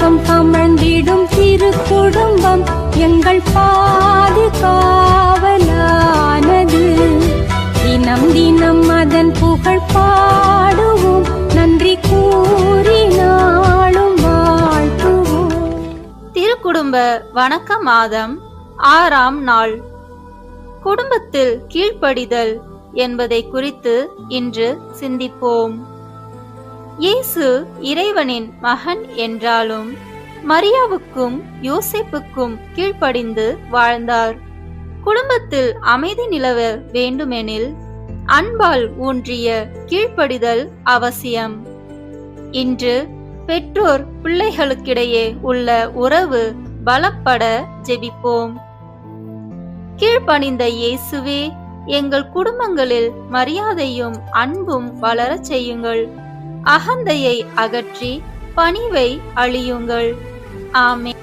தேசம் கமழ்ந்திடும் திரு குடும்பம் எங்கள் பாதுகாவலானது. தினம் தினம் அதன் புகழ் பாடுவோம், நன்றி கூறி நாளும் வாழ்த்துவோம். திருக்குடும்ப வணக்க மாதம் 6ஆம் நாள். குடும்பத்தில் கீழ்ப்படிதல் என்பதை குறித்து இன்று சிந்திப்போம். இயேசு இறைவனின் மகன் என்றாலும் மரியாவுக்கும் யோசேப்புக்கும் கீழ்ப்படிந்து வாழ்ந்தார். குடும்பத்தில் அமைதி நிலவ வேண்டுமெனில் அன்பால் ஊன்றிய கீழ்ப்படிதல் அவசியம். இன்று பெற்றோர் பிள்ளைகளுக்கிடையே உள்ள உறவு பலப்பட ஜெபிப்போம். கீழ்ப்பணிந்த இயேசுவே, எங்கள் குடும்பங்களில் மரியாதையும் அன்பும் வளரச் செய்யுங்கள். அகந்தையை அகற்றி பணிவை அழியுங்கள். ஆமென்.